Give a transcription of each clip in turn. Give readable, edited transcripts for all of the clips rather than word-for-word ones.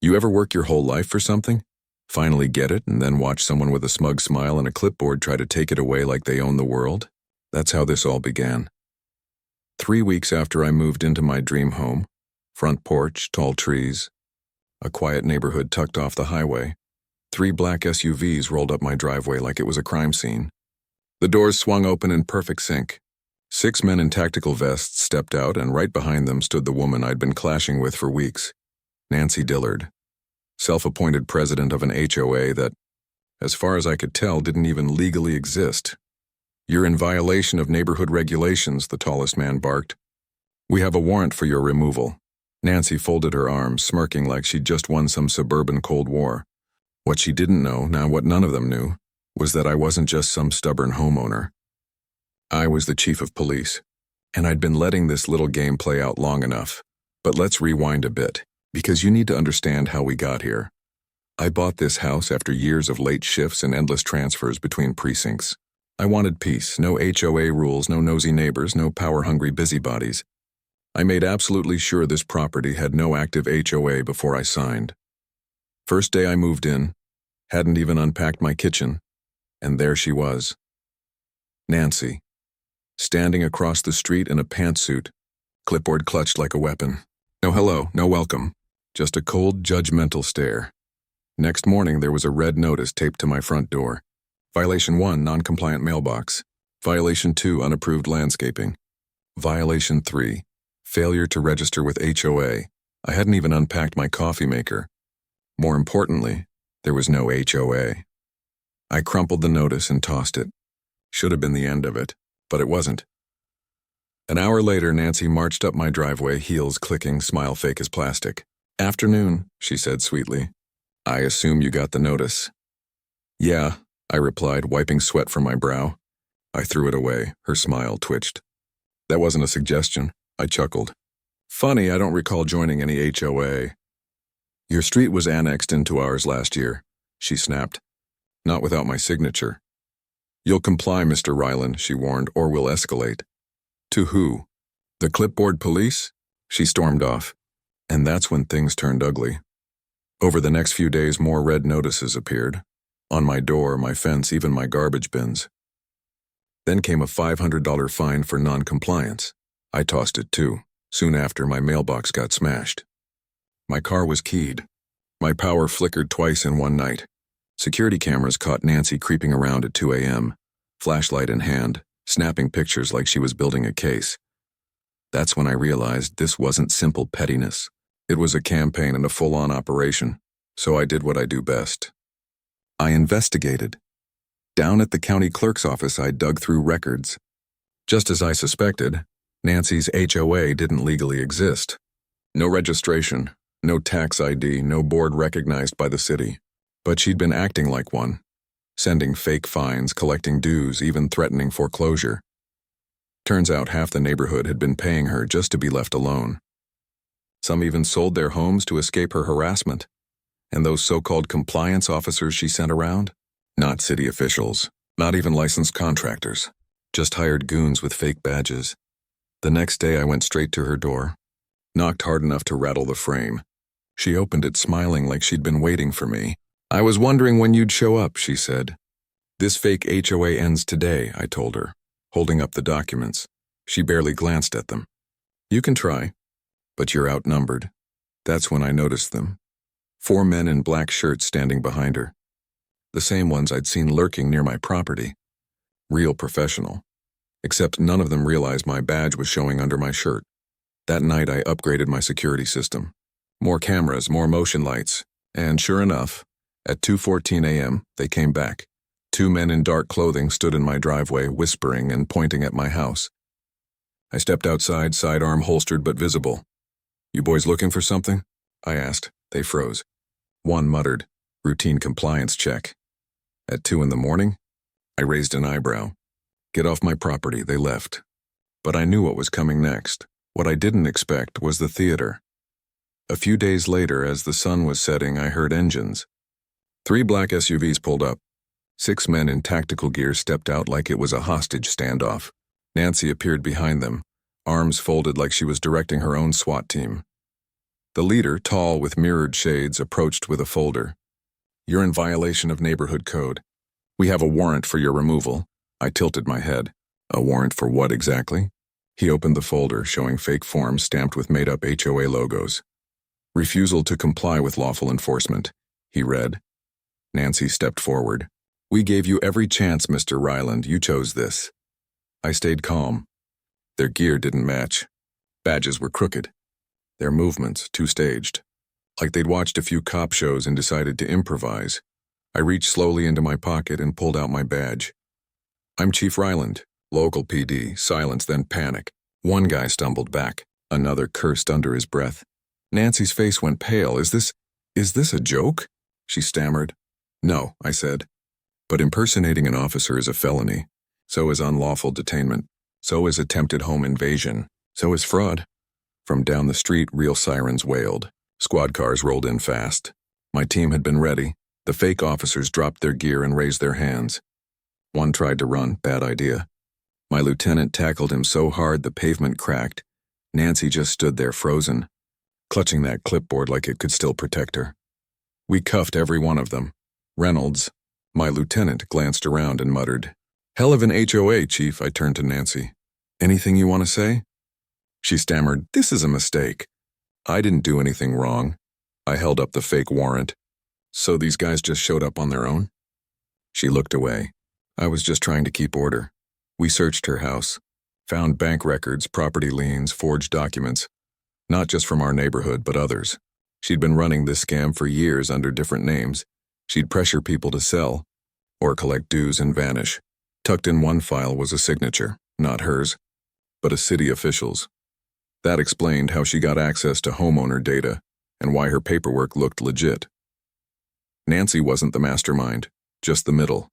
You ever work your whole life for something? Finally get it and then watch someone with a smug smile and a clipboard try to take it away like they own the world? That's how this all began. 3 weeks after I moved into my dream home, front porch, tall trees, a quiet neighborhood tucked off the highway, 3 black SUVs rolled up my driveway like it was a crime scene. The doors swung open in perfect sync. 6 men in tactical vests stepped out, and right behind them stood the woman I'd been clashing with for weeks, Nancy Dillard, self-appointed president of an HOA that, as far as I could tell, didn't even legally exist. "You're in violation of neighborhood regulations," the tallest man barked. "We have a warrant for your removal." Nancy folded her arms, smirking like she'd just won some suburban Cold War. What she didn't know, now what none of them knew, was that I wasn't just some stubborn homeowner. I was the chief of police, and I'd been letting this little game play out long enough. But let's rewind a bit, because you need to understand how we got here. I bought this house after years of late shifts and endless transfers between precincts. I wanted peace, no HOA rules, no nosy neighbors, no power-hungry busybodies. I made absolutely sure this property had no active HOA before I signed. First day I moved in, hadn't even unpacked my kitchen, and there she was. Nancy, standing across the street in a pantsuit, clipboard clutched like a weapon. No hello, no welcome, just a cold, judgmental stare. Next morning there was a red notice taped to my front door. Violation 1, non-compliant mailbox. Violation 2, unapproved landscaping. Violation 3, failure to register with HOA. I hadn't even unpacked my coffee maker. More importantly, there was no HOA. I crumpled the notice and tossed it. Should have been the end of it, but it wasn't. An hour later, Nancy marched up my driveway, heels clicking, smile fake as plastic. "Afternoon," she said sweetly. "I assume you got the notice." "Yeah," I replied, wiping sweat from my brow. I threw it away. Her smile twitched. "That wasn't a suggestion," I chuckled. "Funny, I don't recall joining any HOA. "Your street was annexed into ours last year," she snapped. "Not without my signature." "You'll comply, Mr. Ryland," she warned, "or we'll escalate." "To who? The clipboard police?" She stormed off. And that's when things turned ugly. Over the next few days, more red notices appeared. On my door, my fence, even my garbage bins. Then came a $500 fine for non-compliance. I tossed it too. Soon after, my mailbox got smashed. My car was keyed. My power flickered twice in one night. Security cameras caught Nancy creeping around at 2 a.m., flashlight in hand, snapping pictures like she was building a case. That's when I realized this wasn't simple pettiness. It was a campaign and a full-on operation, so I did what I do best. I investigated. Down at the county clerk's office, I dug through records. Just as I suspected, Nancy's HOA didn't legally exist. No registration, no tax ID, no board recognized by the city. But she'd been acting like one, sending fake fines, collecting dues, even threatening foreclosure. Turns out half the neighborhood had been paying her just to be left alone. Some even sold their homes to escape her harassment. And those so-called compliance officers she sent around? Not city officials, not even licensed contractors, just hired goons with fake badges. The next day I went straight to her door, knocked hard enough to rattle the frame. She opened it smiling like she'd been waiting for me. "I was wondering when you'd show up," she said. "This fake HOA ends today," I told her, holding up the documents. She barely glanced at them. "You can try, but you're outnumbered." That's when I noticed them. 4 men in black shirts standing behind her. The same ones I'd seen lurking near my property. Real professional. Except none of them realized my badge was showing under my shirt. That night I upgraded my security system. More cameras, more motion lights, and sure enough, at 2:14 a.m., they came back. 2 men in dark clothing stood in my driveway, whispering and pointing at my house. I stepped outside, sidearm holstered but visible. "You boys looking for something?" I asked. They froze. One muttered, "Routine compliance check." At 2 in the morning, I raised an eyebrow. "Get off my property," they left. But I knew what was coming next. What I didn't expect was the theater. A few days later, as the sun was setting, I heard engines. 3 black SUVs pulled up. 6 men in tactical gear stepped out like it was a hostage standoff. Nancy appeared behind them, arms folded like she was directing her own SWAT team. The leader, tall with mirrored shades, approached with a folder. "You're in violation of neighborhood code. We have a warrant for your removal." I tilted my head. "A warrant for what exactly?" He opened the folder, showing fake forms stamped with made-up HOA logos. "Refusal to comply with lawful enforcement," he read. Nancy stepped forward. "We gave you every chance, Mr. Ryland. You chose this." I stayed calm. Their gear didn't match. Badges were crooked. Their movements too staged. Like they'd watched a few cop shows and decided to improvise. I reached slowly into my pocket and pulled out my badge. "I'm Chief Ryland, local PD." Silence, then panic. One guy stumbled back. Another cursed under his breath. Nancy's face went pale. Is this a joke?" she stammered. "No," I said. "But impersonating an officer is a felony. So is unlawful detainment. So is attempted home invasion. So is fraud." From down the street, real sirens wailed. Squad cars rolled in fast. My team had been ready. The fake officers dropped their gear and raised their hands. One tried to run. Bad idea. My lieutenant tackled him so hard the pavement cracked. Nancy just stood there frozen, clutching that clipboard like it could still protect her. We cuffed every one of them. Reynolds, my lieutenant, glanced around and muttered, "Hell of an HOA, Chief." I turned to Nancy. "Anything you want to say?" She stammered, "This is a mistake. I didn't do anything wrong." I held up the fake warrant. "So these guys just showed up on their own?" She looked away. "I was just trying to keep order." We searched her house, found bank records, property liens, forged documents, not just from our neighborhood, but others. She'd been running this scam for years under different names. She'd pressure people to sell or collect dues and vanish. Tucked in one file was a signature, not hers, but a city official's. That explained how she got access to homeowner data and why her paperwork looked legit. Nancy wasn't the mastermind, just the middle.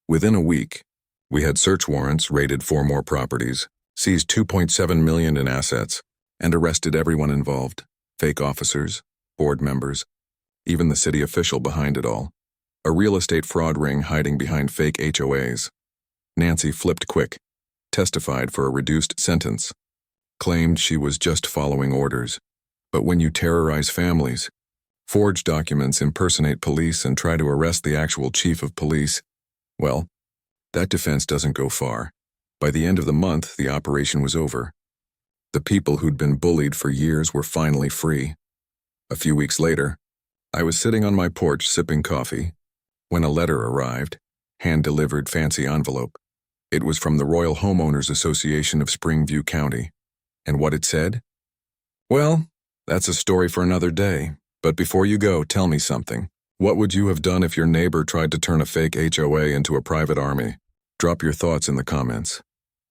Within a week, we had search warrants, raided 4 more properties, seized $2.7 million in assets, and arrested everyone involved: fake officers, board members, even the city official behind it all. A real estate fraud ring hiding behind fake HOAs. Nancy flipped quick, testified for a reduced sentence, claimed she was just following orders. But when you terrorize families, forge documents, impersonate police, and try to arrest the actual chief of police, well, that defense doesn't go far. By the end of the month, the operation was over. The people who'd been bullied for years were finally free. A few weeks later, I was sitting on my porch sipping coffee when a letter arrived, hand-delivered, fancy envelope. It was from the Royal Homeowners Association of Springview County. And what it said? "Well, that's a story for another day. But before you go, tell me something. What would you have done if your neighbor tried to turn a fake HOA into a private army?" Drop your thoughts in the comments.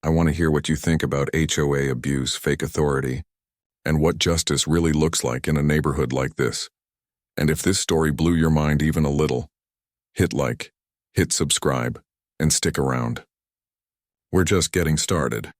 I want to hear what you think about HOA abuse, fake authority, and what justice really looks like in a neighborhood like this. And if this story blew your mind even a little, hit like, hit subscribe, and stick around. We're just getting started.